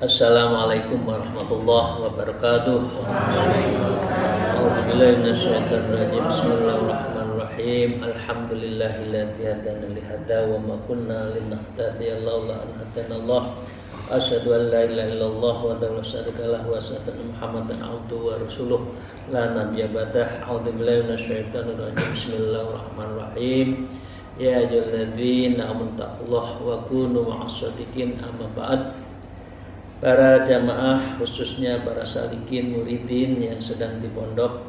Assalamualaikum warahmatullahi wabarakatuh. A'udzubillahi minasyaitonir rajim. Bismillahirrahmanirrahim. Alhamdulillahilladzi hadana li hadza wa ma kunna linahtadiya laula an hadanallah. Asyhadu an la ilaha illallah wa la syarika lahu wa asyhadu anna Muhammadan abduhu wa rasuluh la nabiyya ba'dah. A'udzubillahi minasyaitonir rajim. Bismillahirrahmanirrahim. Ya ayyuhalladzina amanu taqullaha wa kunu ma'as-shadiqin, amma ba'd. Para jamaah, khususnya para salikin muridin yang sedang di pondok,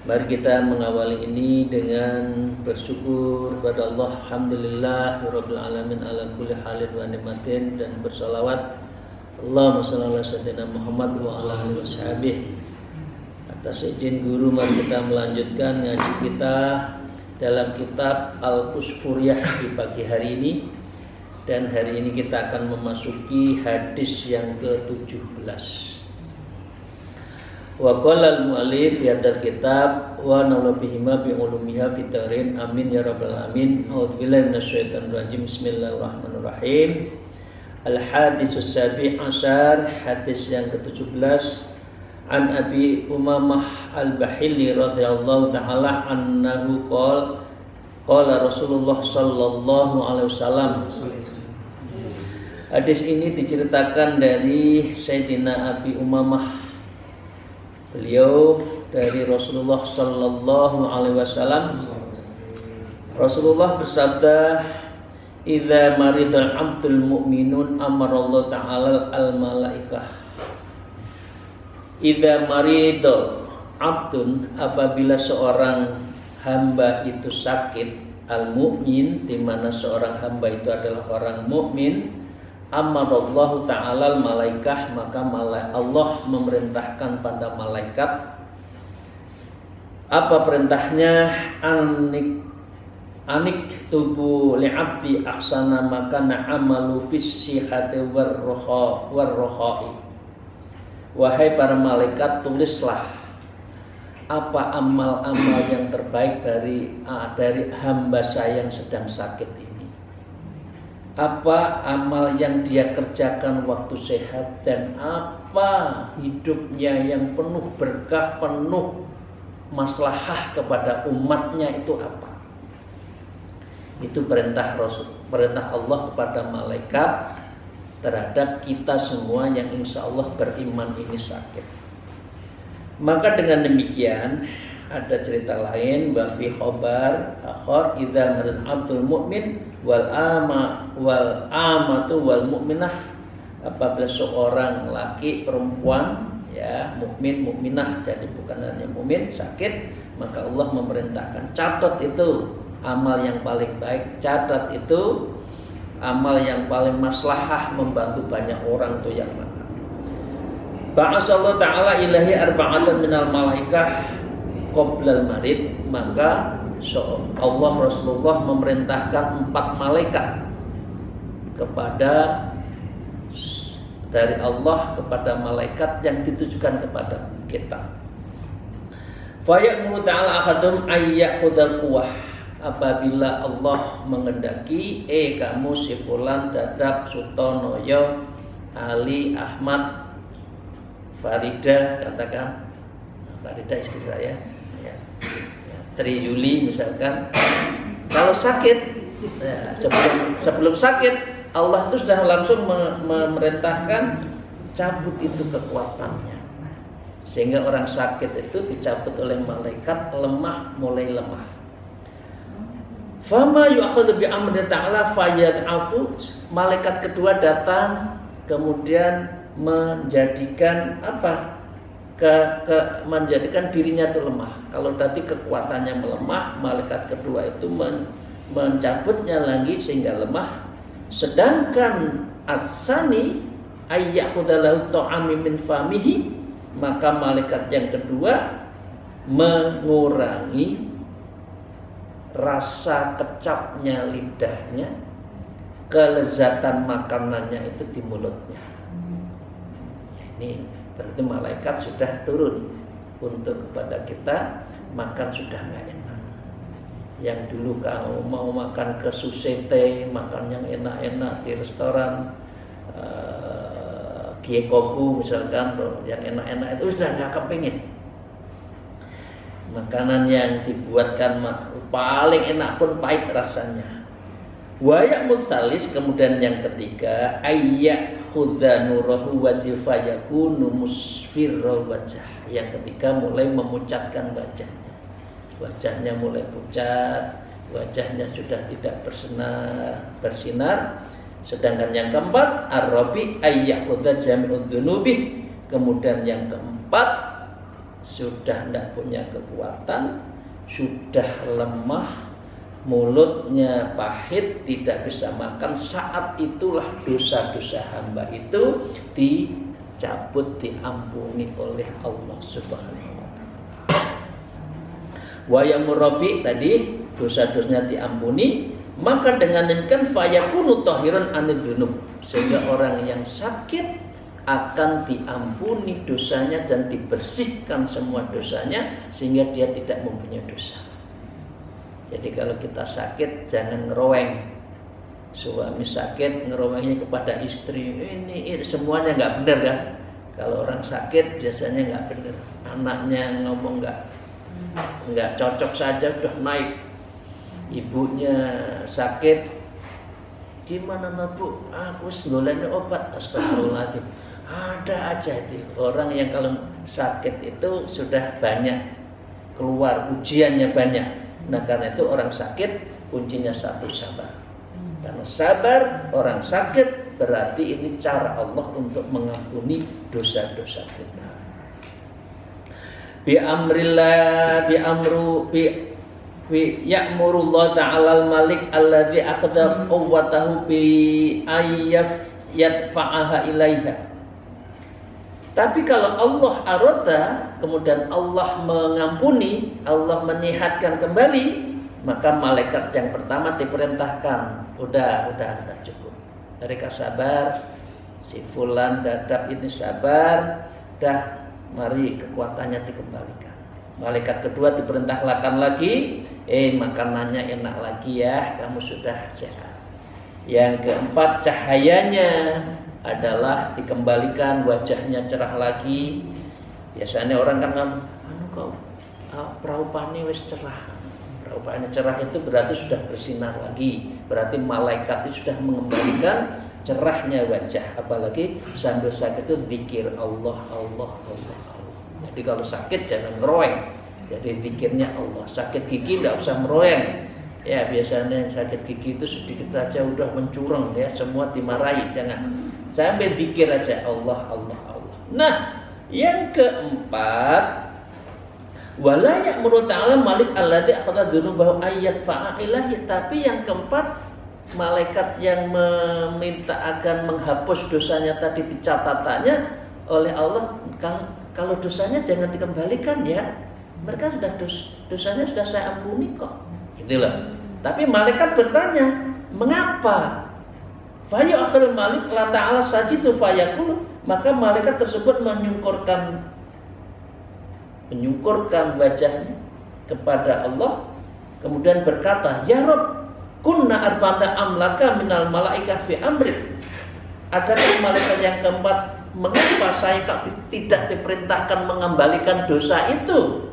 mari kita mengawali ini dengan bersyukur kepada Allah. Alhamdulillah rabbil alamin ala kulli halin wa nikmatin, dan bersalawat Allahumma shalli ala sayyidina Muhammad wa ala alihi washabih. Atas izin guru, mari kita melanjutkan ngaji kita dalam kitab Al-Usfuriyah di pagi hari ini. Dan hari ini kita akan memasuki hadis yang ke-17. Wa qala al-mu'allif fi hadzal kitab wa na'udzu bihima bi ulumiha fid dharain amin ya rabbal alamin. A'udzubillahi minasyaitonir rajim. Bismillahirrahmanirrahim. Al-hadisus sabi' asyar, hadis yang ke-17. An Abi Umamah Al-Bahili radhiyallahu ta'ala annahu qala Rasulullah sallallahu alaihi wasallam. Hadis ini diceritakan dari Sayyidina Abi Umamah. Beliau dari Rasulullah sallallahu alaihi wasallam. Rasulullah bersabda, "Idza maridal 'abdul mu'minun amarallahu ta'ala al-malaikah." Idza maridal 'abdun, apabila seorang hamba itu sakit, al-mu'min, di mana seorang hamba itu adalah orang mukmin, amarallahu ta'ala al-malaikah, maka Allah memerintahkan pada malaikat. Apa perintahnya? Anik tubuh li'abdi ahsana makana amalu fis sihati warrohai. Wahai para malaikat, tulislah apa amal-amal yang terbaik dari hamba saya yang sedang sakit ini. Apa amal yang dia kerjakan waktu sehat, dan apa hidupnya yang penuh berkah, penuh maslahah kepada umatnya, itu apa? Itu perintah Allah kepada malaikat terhadap kita semua yang insya Allah beriman ini sakit. Maka dengan demikian ada cerita lain, wa fi khabar akhar idza marid abdul mu'min wal amatu wal mu'minah, apabila seorang laki perempuan, ya, mukmin mukminah, jadi bukan hanya mukmin sakit, maka Allah memerintahkan, catat itu amal yang paling baik, catat itu amal yang paling maslahah, membantu banyak orang, itu yang mana. Ba'asallahu ta'ala ilahi arba'atan minal malaikah qoblal marid, maka Allah Rasulullah memerintahkan 4 malaikat dari Allah kepada malaikat yang ditujukan kepada kita. Fayaqulu ta'ala ahadum ayyakhudal quwah, apabila Allah mengendaki, kamu si fulan, Dadap, Sutono, Ali, Ahmad, Farida, katakan Farida istri saya, ya. Tri Yuli misalkan, kalau sakit, ya, sebelum sakit Allah itu sudah langsung memerintahkan cabut itu kekuatannya, sehingga orang sakit itu dicabut oleh malaikat, mulai lemah. Fama yu'akhadhu bi amri ta'ala fayad'afu, malaikat kedua datang kemudian menjadikan apa? Menjadikan dirinya itu lemah. Kalau tadi kekuatannya melemah, malaikat kedua itu mencabutnya lagi sehingga lemah. Sedangkan as-sani ayyakhudhalahu ta'ami min famihi, maka malaikat yang kedua mengurangi rasa kecapnya lidahnya, kelezatan makanannya itu di mulutnya. Ini berarti malaikat sudah turun untuk kepada kita, makan sudah nggak enak. Yang dulu kau mau makan ke susete, makan yang enak-enak di restoran Giekoku misalkan, yang enak-enak itu sudah nggak kepingin. Makanan yang dibuatkan paling enak pun pahit rasanya. Wayak mutalis, kemudian yang ketiga, ayyak khudha nurahu wazifa yakunu musfirral wajah. Yang ketiga mulai memucatkan wajahnya. Wajahnya mulai pucat, wajahnya sudah tidak bersinar. Sedangkan yang keempat, ar-rabi ayyak khudha jami'udz dzunubi. Kemudian yang keempat, sudah tidak punya kekuatan, sudah lemah, mulutnya pahit, tidak bisa makan. Saat itulah dosa-dosa hamba itu dicabut, diampuni oleh Allah Subhanahu wa ta'ala. Wa yamurabi tadi dosa-dosanya diampuni, maka dengan demikian fayakunu tahiran anidunub, sehingga orang yang sakit akan diampuni dosanya dan dibersihkan semua dosanya, sehingga dia tidak mempunyai dosa. Jadi kalau kita sakit jangan ngeroweng. Suami sakit ngerowengnya kepada istri, ini semuanya nggak benar kan? Kalau orang sakit biasanya nggak benar. Anaknya ngomong nggak cocok saja udah naik. Ibunya sakit, gimana Bu? Aku sedolanya obat. Astagfirullahaladzim. Ada aja itu orang yang kalau sakit itu sudah banyak keluar, ujiannya banyak. Nah karena itu orang sakit kuncinya satu, sabar. Karena sabar orang sakit berarti ini cara Allah untuk mengampuni dosa-dosa kita. Bi amrillah ya'murullah ta'ala al-malik alladzi akhadha quwwatahu bi ayyaf yadfa'aha ilaiha. Tapi kalau Allah arada, kemudian Allah mengampuni, Allah menyehatkan kembali, maka malaikat yang pertama diperintahkan, udah cukup. Mereka sabar, si fulan dadap ini sabar, dah mari kekuatannya dikembalikan. Malaikat kedua diperintahkan lagi, makanannya enak lagi ya, kamu sudah sehat. Yang keempat, cahayanya adalah dikembalikan, wajahnya cerah lagi. Biasanya orang kan kok praupane wis cerah. Praupane cerah itu berarti sudah bersinar lagi. Berarti malaikat itu sudah mengembalikan cerahnya wajah. Apalagi sambil sakit itu zikir Allah. Jadi kalau sakit jangan ngeroeng. Jadi zikirnya Allah. Sakit gigi enggak usah meroeng. Ya biasanya sakit gigi itu sedikit saja udah mencurang ya, semua dimarahi, jangan. Sampai zikir aja Allah. Nah, yang keempat, wala ya'muru ta'ala malik alladzi akhadha dzunubahu ayat fa'ilahi. Tapi yang keempat, malaikat yang meminta agar menghapus dosanya tadi di catatannya oleh Allah, kalau dosanya jangan dikembalikan ya. Mereka sudah dosanya sudah saya ampuni kok. Itulah. Tapi malaikat bertanya, mengapa? Faya akhirul malik la ta'ala sajidu fayaqul, maka malaikat tersebut menyungkurkan wajahnya kepada Allah, kemudian berkata, ya Rabb, kunna arba'ata amlaka minal malaikah fi amrit. Adakah malaikat yang keempat, mengapa saya tidak diperintahkan mengembalikan dosa itu?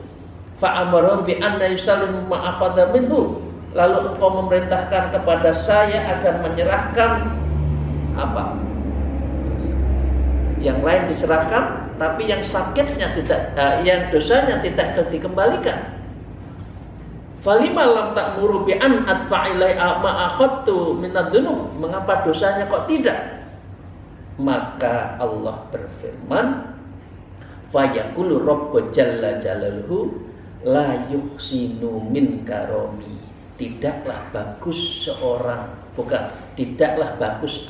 Fa'amarum bi anna yusallimu ma akhadha minhu. Lalu engkau memerintahkan kepada saya agar menyerahkan apa? Yang lain diserahkan, tapi yang sakitnya tidak, yang dosanya tidak dikembalikan. Falima lam ta'muru bi an adfa'ilai ma akhadtu min adz-dzunub. Mengapa dosanya kok tidak? Maka Allah berfirman, fayaqulu rabbu jalla jalaluhu la yuhsinu min karomi. Tidaklah bagus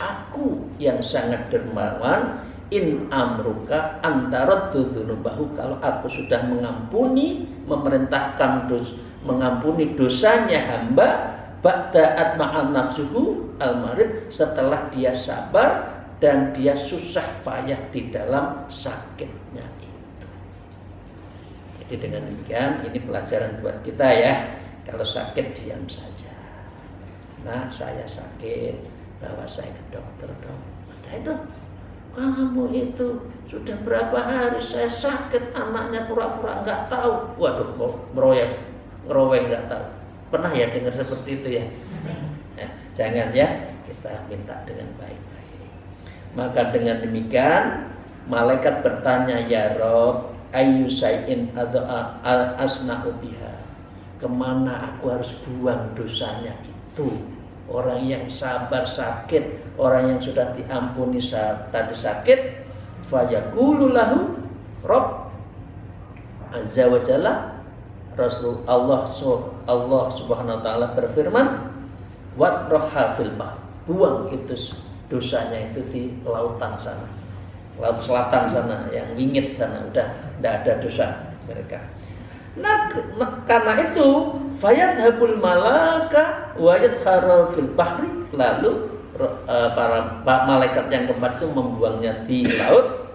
aku yang sangat dermawan, in amruka antaraddu dzunubahu, kalau aku sudah mengampuni, memerintahkan mengampuni dosanya hamba, ba'da'at ma'an nafsuhu al-marid, setelah dia sabar dan dia susah payah di dalam sakitnya itu. Jadi dengan demikian ini pelajaran buat kita ya. Kalau sakit diam saja. Nah, saya sakit, bawa saya ke dokter dong. Ada itu, kamu itu sudah berapa hari saya sakit, anaknya pura-pura nggak tahu. Waduh, ngeroweng nggak tahu. Pernah ya dengar seperti itu ya? Nah, jangan ya, kita minta dengan baik-baik. Maka dengan demikian malaikat bertanya, ya Rob, ayyu syai'in asna'u biha, kemana aku harus buang dosanya itu? Orang yang sabar sakit, orang yang sudah diampuni saat tadi sakit, fayaqulu lahu Rob azza wa jalla, Rasul Allah subhanahu wa ta'ala berfirman, watroha fil bahr, buang itu dosanya itu di lautan sana, laut selatan sana, yang wingit sana, udah tidak ada dosa mereka. Nah, karena itu fayadhabul malaka wa yadharu fil bahri, lalu para malaikat yang keempat itu membuangnya di laut.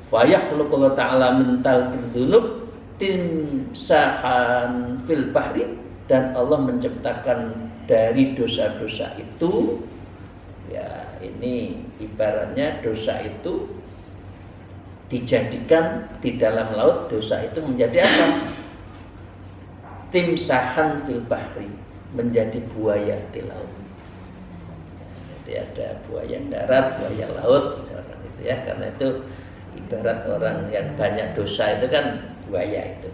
Fayakhluqu ta'ala min talqil dzunub timsahan fil bahri, dan Allah menciptakan dari dosa-dosa itu, ya ini ibaratnya dosa itu dijadikan di dalam laut, dosa itu menjadi apa? Timsahan fil bahri, menjadi buaya di laut. Jadi ada buaya darat, buaya laut, misalkan itu ya, karena itu ibarat orang yang banyak dosa itu kan buaya itu.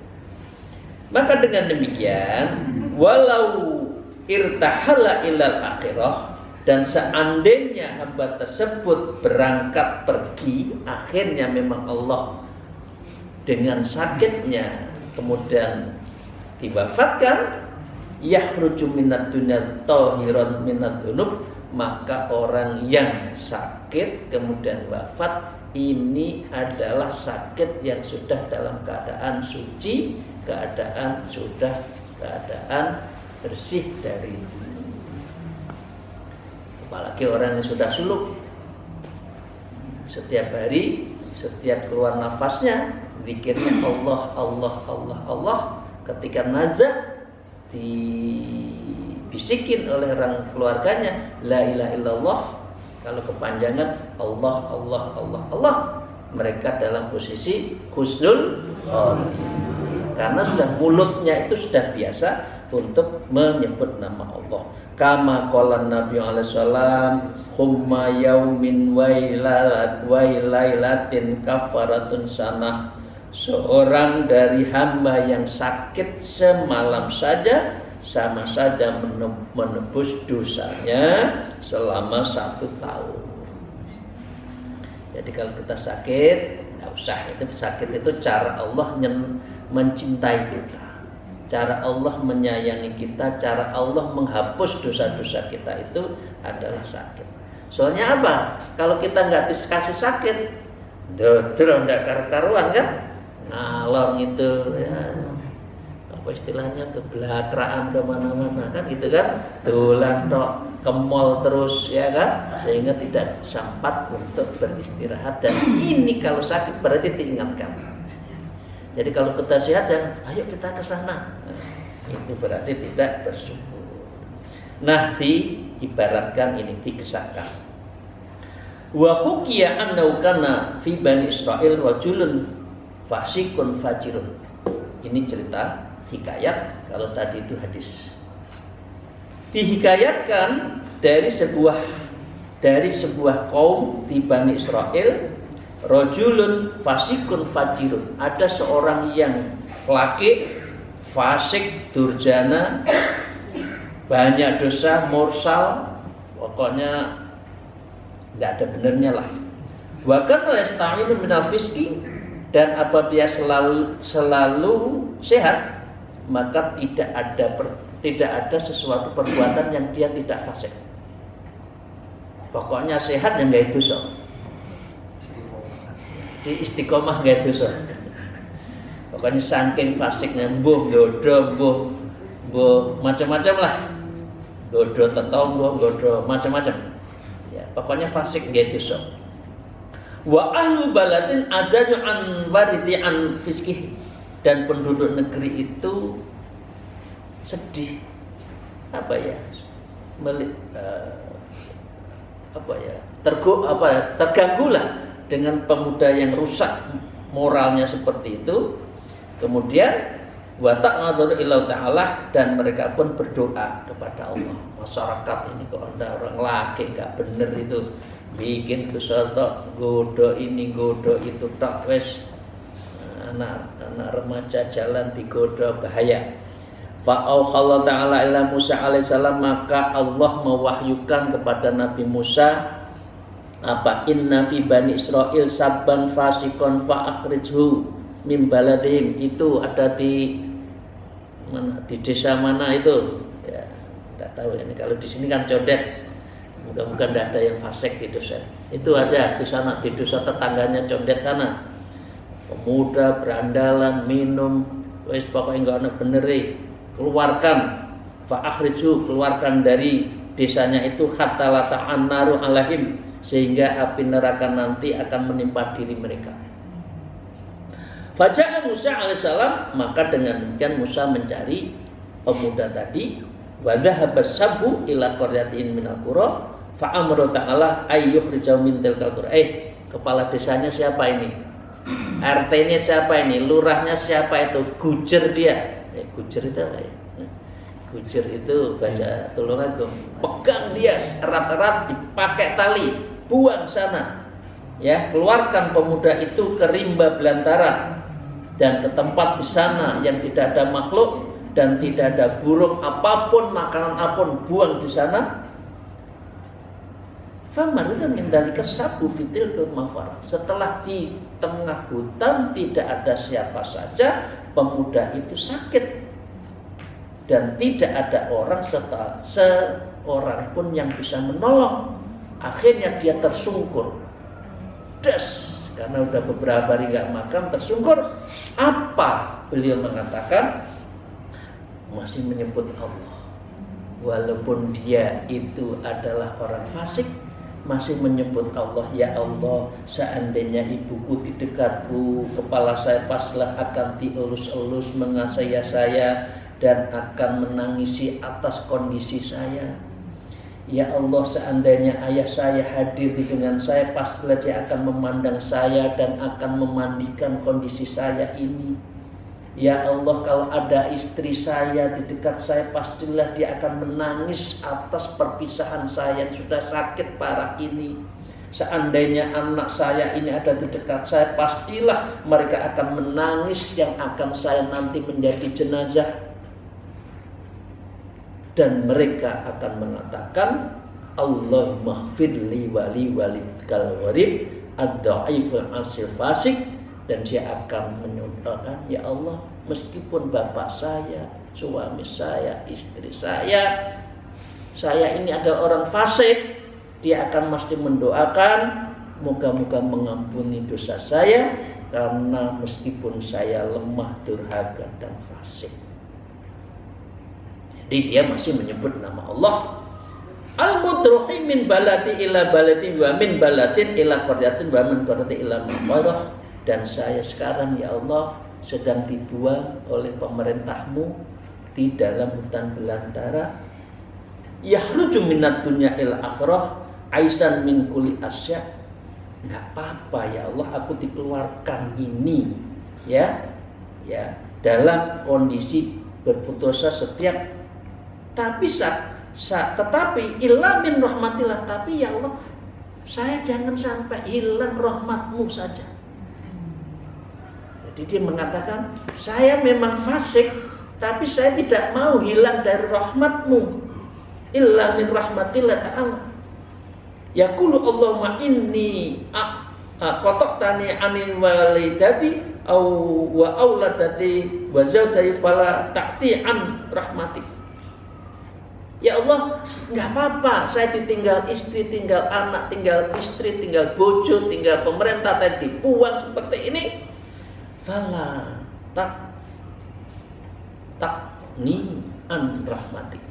Maka dengan demikian, walau irtahala ilal akhirah, dan seandainya hamba tersebut berangkat pergi, akhirnya memang Allah dengan sakitnya kemudian diwafatkan, yakhruju minad dunya tahiran minad dzunub, maka orang yang sakit kemudian wafat ini adalah sakit yang sudah dalam keadaan suci, keadaan bersih dari itu. Apalagi orang yang sudah suluk, setiap hari, setiap keluar nafasnya zikirnya Allah, Allah, Allah, Allah. Ketika nazar dibisikin oleh orang keluarganya la ilaha illallah, kalau kepanjangan Allah, Allah, Allah, Allah, mereka dalam posisi husnul khotimah, karena sudah mulutnya itu sudah biasa untuk menyebut nama Allah. Kama qala Nabi alaihi salam, humma yaumin wailailatin kafaratun sanah, seorang dari hamba yang sakit semalam saja sama saja menebus dosanya selama 1 tahun. Jadi kalau kita sakit, nggak usah, itu sakit itu cara Allah mencintai kita, cara Allah menyayangi kita, cara Allah menghapus dosa-dosa kita itu adalah sakit. Soalnya apa? Kalau kita nggak dikasih sakit, terus nggak karu-karuan kan? Ngalor gitu ya, apa istilahnya, kebelakraan kemana-mana kan gitu kan, dolan tok ke mall terus ya kan, sehingga tidak sempat untuk beristirahat. Dan ini kalau sakit berarti diingatkan. Jadi kalau kita sehat jangan, ayo kita ke sana, itu berarti tidak bersyukur. Nah, diibaratkan ini, dikisahkan. Wa hukiya annahu kana fi bani Israil rajulun fasikun fajirun. Ini cerita hikayat, kalau tadi itu hadis. Dihikayatkan dari sebuah kaum di Bani Israel, rajulun fasikun fajirun, ada seorang yang laki fasik, durjana, banyak dosa, mursal, pokoknya nggak ada benernya lah. Bahkan yasta'inu minal fiski, dan apabila selalu sehat, maka tidak ada sesuatu perbuatan yang dia tidak fasik. Pokoknya sehat yang nggak dosa. di istiqomah gak dosa. Pokoknya saking fasiknya mbuh godo mbuh macam-macam lah. Godo tetonggo, godo macam-macam. Ya, pokoknya fasik gak dosa. Wa ahlu baladin azaju an waridi an fiskih, dan penduduk negeri itu sedih terganggulah dengan pemuda yang rusak moralnya seperti itu. Kemudian wa ta'adzur ila ta'ala, dan mereka pun berdoa kepada Allah. Masyarakat ini kok ada orang laki enggak bener itu, bikin dosa tok, godo ini godo itu tok, wes anak remaja jalan digodo, bahaya. Fa'auhallahu ta'ala ila Musa alaihissalam, maka Allah mewahyukan kepada Nabi Musa apa, inna fi bani Israil sabban fasikon fa'akhrijhu min baladihim. Itu ada di mana, di desa mana itu ya, tidak tahu ya. Ini kalau di sini kan Condet, mudah-mudahan tidak ada yang fasik di desa itu. Ada di sana, di desa tetangganya Condet sana, pemuda berandalan minum, wis pokoknya enggak ada beneri, keluarkan fa'akhrijhu, keluarkan dari desanya itu, hatta la ta'annaru alaihim, sehingga api neraka nanti akan menimpa diri mereka. Faja'a Musa alaihissalam, maka dengan demikian Musa mencari pemuda tadi. Wa dhahaba sabbu ila qaryatin minal qura fa amara ta'ala ayyukhrijau min tilkal qura. Kepala desanya siapa ini? RT-nya siapa ini? Lurahnya siapa itu? Gujer dia. Gujer itu apa ya? Gujer itu baca Tulungagung. Pegang dia erat-erat, dipakai tali, buang sana. Ya, keluarkan pemuda itu ke rimba belantara dan ke tempat di sana yang tidak ada makhluk dan tidak ada burung apapun, makanan apapun, buang di sana. Famarudun min dzalika sabu fitil ke mafar. Setelah di tengah hutan tidak ada siapa saja, pemuda itu sakit dan tidak ada orang serta seorang pun yang bisa menolong. Akhirnya dia tersungkur, karena udah beberapa hari nggak makan, tersungkur. Apa beliau mengatakan? Masih menyebut Allah, walaupun dia itu adalah orang fasik, masih menyebut Allah. Ya Allah, seandainya ibuku di dekatku, kepala saya paslah akan dielus-elus mengasih saya dan akan menangisi atas kondisi saya. Ya Allah, seandainya ayah saya hadir dengan saya, pastilah dia akan memandang saya dan akan memandikan kondisi saya ini. Ya Allah, kalau ada istri saya di dekat saya, pastilah dia akan menangis atas perpisahan saya yang sudah sakit parah ini. Seandainya anak saya ini ada di dekat saya, pastilah mereka akan menangis yang akan saya nanti menjadi jenazah. Dan mereka akan mengatakan, Allahumma ighfirli wali walidkal warib ad-dha'iful asil fasik. Dan dia akan menyatakan, ya Allah, meskipun bapak saya, suami saya, istri saya ini adalah orang fasik, dia akan mesti mendoakan, moga-moga mengampuni dosa saya, karena meskipun saya lemah, durhaka dan fasik. Jadi dia masih menyebut nama Allah. Al-mudruhi min baladi ila baladi wa min baladin ila qaryatin wa min qaryatin ila mafarah. Dan saya sekarang, ya Allah, sedang dibuang oleh pemerintahmu di dalam hutan belantara. Yahruju minat dunya ila akhirah aisan min kulli asya. Enggak apa-apa ya Allah, aku dikeluarkan ini ya dalam kondisi berputus asa setiap. Tetapi illa min rahmatillah, tapi ya Allah, saya jangan sampai hilang rahmatmu saja. Jadi dia mengatakan, saya memang fasik, tapi saya tidak mau hilang dari rahmatmu. Illa min rahmatillah ta'ala. Yaqulu Allahumma inni qata'tani anil walidati wa auladati wa zawdati fala ta'ti an rahmatik. Ya Allah, nggak apa-apa, saya ditinggal istri, tinggal anak, tinggal istri, tinggal bojo, tinggal pemerintah, tadi dibuang seperti ini. Fala takni an rahmatik.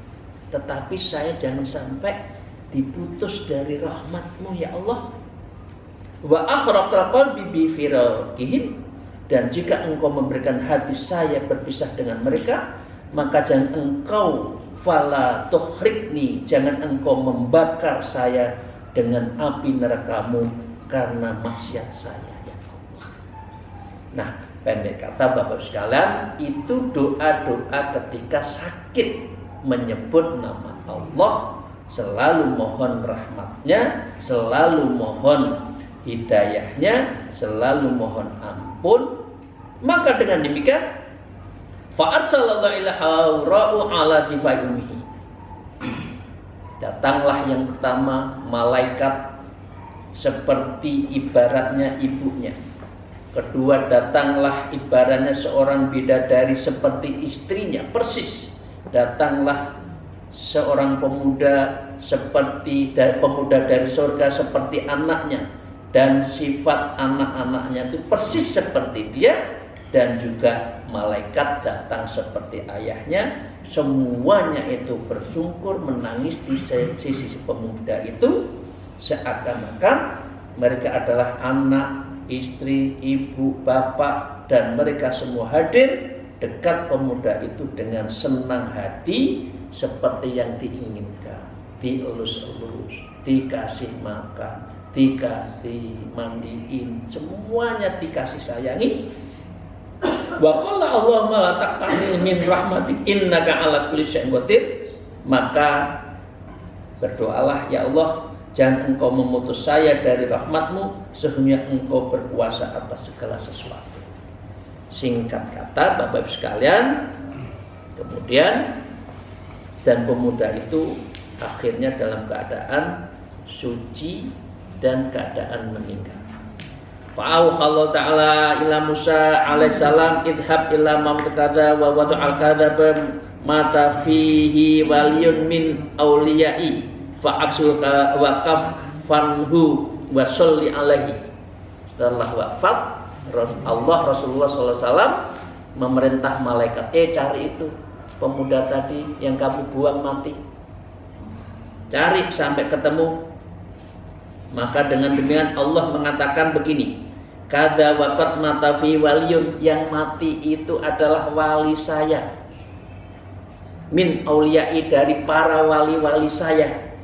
Tetapi saya jangan sampai diputus dari rahmatmu ya Allah. Wa akhraqal qalbi bi firaqihim. Dan jika engkau memberikan hati saya berpisah dengan mereka, maka jangan engkau fala tuhrikni, jangan engkau membakar saya dengan api nerakamu karena maksiat saya ya Allah. Nah, pendek kata Bapak sekalian, itu doa-doa ketika sakit, menyebut nama Allah, selalu mohon rahmatnya, selalu mohon hidayahnya, selalu mohon ampun. Maka dengan demikian fa'arsalallahu ilaihi ala difai ummihi. Datanglah yang pertama malaikat seperti ibaratnya ibunya. Kedua, datanglah ibaratnya seorang bidadari seperti istrinya, persis. Datanglah seorang pemuda seperti pemuda dari surga seperti anaknya, dan sifat anak-anaknya itu persis seperti dia. Dan juga malaikat datang seperti ayahnya. Semuanya itu bersungkur menangis di sisi pemuda itu, seakan-akan mereka adalah anak, istri, ibu, bapak, dan mereka semua hadir dekat pemuda itu dengan senang hati seperti yang diinginkan. Dielus-elus, dikasih makan, dikasih mandiin, semuanya dikasih sayangi. Wa qala Allahumma la taqta'ni min rahmatik innaka 'ala kulli syai'in qadir. Maka berdoalah, ya Allah, jangan engkau memutus saya dari rahmatmu, sesungguhnya engkau berkuasa atas segala sesuatu. Singkat kata Bapak Ibu sekalian, kemudian dan pemuda itu akhirnya dalam keadaan suci dan keadaan meninggal. Fa'auhallahu ta'ala ila Musa alaihissalam idhab ila mamtakada wa wadu'al kadaba mata fihi waliyun min awliyai fa'aksul waqafanhu wa sholli alaihi. Setelah wafat Rasulullah SAW memerintah malaikat, cari itu pemuda tadi yang kamu buang mati, cari sampai ketemu. Maka dengan demikian Allah mengatakan begini, kadza waqat mata fi waliyun, yang mati itu adalah wali saya, min auliyai, dari para wali-wali saya.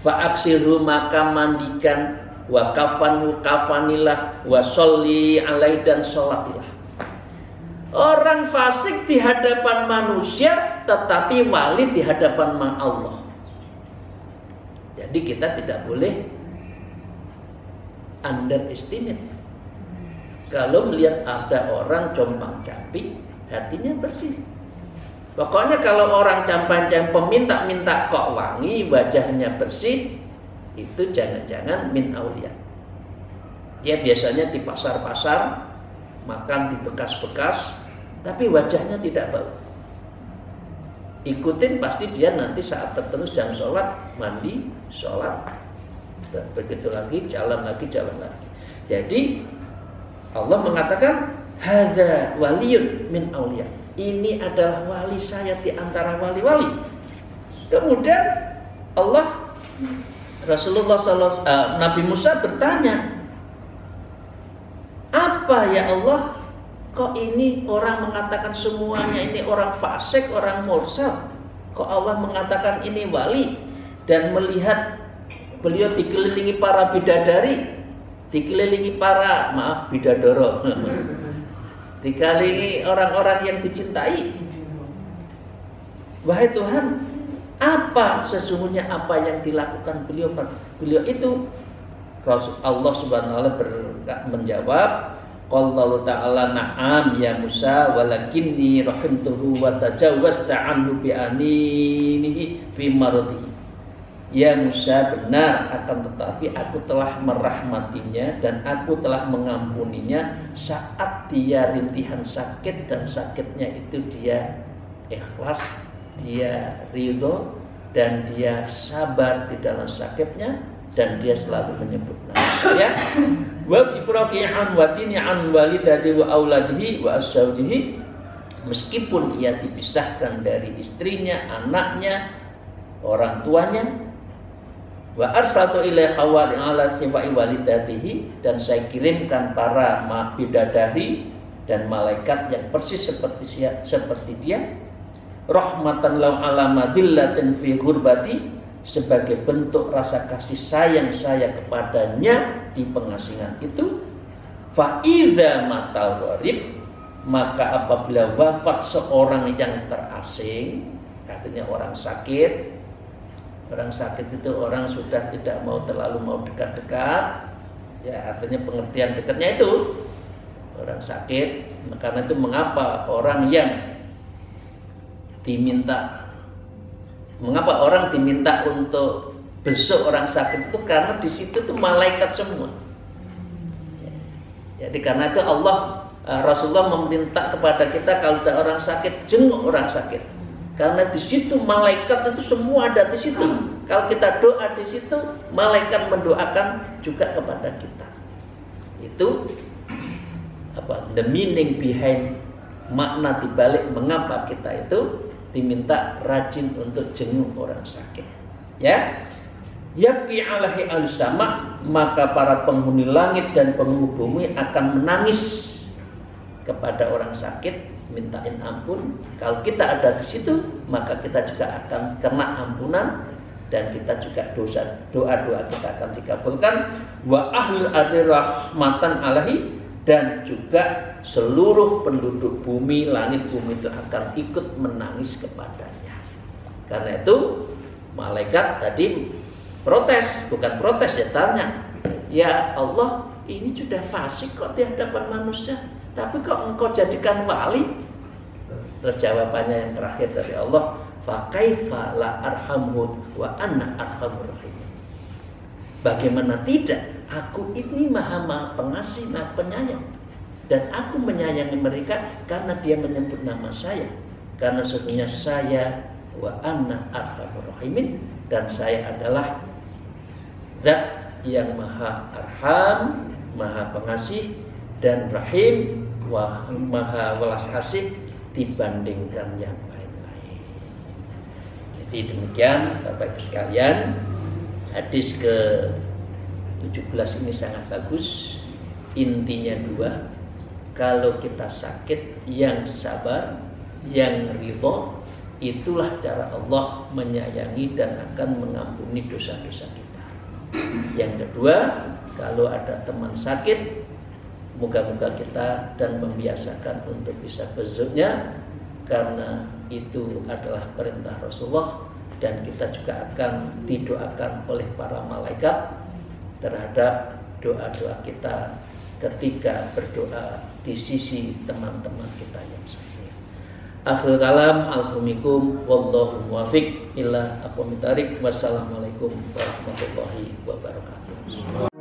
Fa'aksilhu, maka mandikan, wa kafanhu, kafanilah, wa sholli alaihi, dan sholatilah. Orang fasik di hadapan manusia, tetapi wali di hadapan Allah. Jadi kita tidak boleh underestimate. Kalau melihat ada orang compang-camping, hatinya bersih. Pokoknya kalau orang campang-camping minta kok wangi, wajahnya bersih, itu jangan-jangan min aulia. Dia biasanya di pasar-pasar, makan di bekas-bekas, tapi wajahnya tidak bau. Ikutin pasti dia nanti saat tertentu jam sholat, mandi, sholat, dan begitu lagi, jalan lagi. Jadi Allah mengatakan hadza waliyun min auliya, ini adalah wali saya di antara wali-wali. Kemudian Nabi Musa bertanya, apa ya Allah, kok ini orang mengatakan semuanya ini orang fasik, orang mursal, kok Allah mengatakan ini wali? Dan melihat beliau dikelilingi para bidadari, dikelilingi para bidadoro, dikelilingi orang-orang yang dicintai. Wahai Tuhan, apa sesungguhnya apa yang dilakukan beliau itu? Allah Subhanahu wa taala menjawab, qallahu ta'ala na'am ya Musa walakinni rahimtuhu wa tajawwazta anhu bi aninihi fi maradihi. Ya Musa, benar, akan tetapi aku telah merahmatinya dan aku telah mengampuninya saat dia rintihan sakit, dan sakitnya itu dia ikhlas, dia ridho, dan dia sabar di dalam sakitnya, dan dia selalu menyebut nama saya. Wa ifraqi an watini an walidati wa auladihi wa asawjihi, meskipun ia dipisahkan dari istrinya, anaknya, orang tuanya. Wa arsaltu ilaihi hawari ala sifai walidatihi, dan saya kirimkan para bidadari dan malaikat yang persis seperti dia, rahmatan lahu ala madillatin fi ghurbati, sebagai bentuk rasa kasih sayang saya kepadanya di pengasingan itu. Fa idza matal gharib, maka apabila wafat seorang yang terasing, artinya orang sakit. Orang sakit itu orang sudah tidak terlalu dekat-dekat, ya, artinya pengertian dekatnya itu orang sakit. Karena itu mengapa orang diminta untuk besuk orang sakit itu, karena di situ tuh malaikat semua. Jadi karena itu Rasulullah meminta kepada kita kalau ada orang sakit, jenguk orang sakit. Karena di situ malaikat itu semua ada di situ. Kalau kita doa di situ, malaikat mendoakan juga kepada kita. Itu the meaning behind, makna dibalik mengapa kita itu diminta rajin untuk jenguk orang sakit. Ya, yabki alaihi al-sama, maka para penghuni langit dan penghuni bumi akan menangis kepada orang sakit, mintain ampun. Kalau kita ada di situ, maka kita juga akan kena ampunan, dan kita juga doa-doa kita akan dikabulkan. Wa ahlul ardi rahmatan alaihi, dan juga seluruh penduduk bumi, langit bumi itu akan ikut menangis kepadanya. Karena itu malaikat tadi protes, bukan protes ya, tanya, ya Allah, ini sudah fasik kok di hadapan manusia, tapi kok engkau jadikan wali? Terus jawabannya yang terakhir dari Allah, fa kaifa la arhamhu wa anna arhamur rahim. Bagaimana tidak, aku ini maha pengasih, maha penyayang, dan aku menyayangi mereka karena dia menyebut nama saya. Karena sesungguhnya saya wa anna arhamur rahimin, dan saya adalah zat yang maha arham, maha pengasih, dan rahim, maha welas asih dibandingkan yang lain-lain. Jadi demikian Bapak Ibu sekalian, hadis ke-17 ini sangat bagus. Intinya dua, kalau kita sakit, yang sabar, yang ridho, itulah cara Allah menyayangi dan akan mengampuni dosa-dosa kita. Yang kedua, kalau ada teman sakit, moga-moga kita dan membiasakan untuk bisa besuknya, karena itu adalah perintah Rasulullah, dan kita juga akan didoakan oleh para malaikat terhadap doa-doa kita ketika berdoa di sisi teman-teman kita yang sakit. Akhirul kalam, alhamdulillah, wallahu muwaffiq ila aqwamit thariq. Wassalamualaikum warahmatullahi wabarakatuh.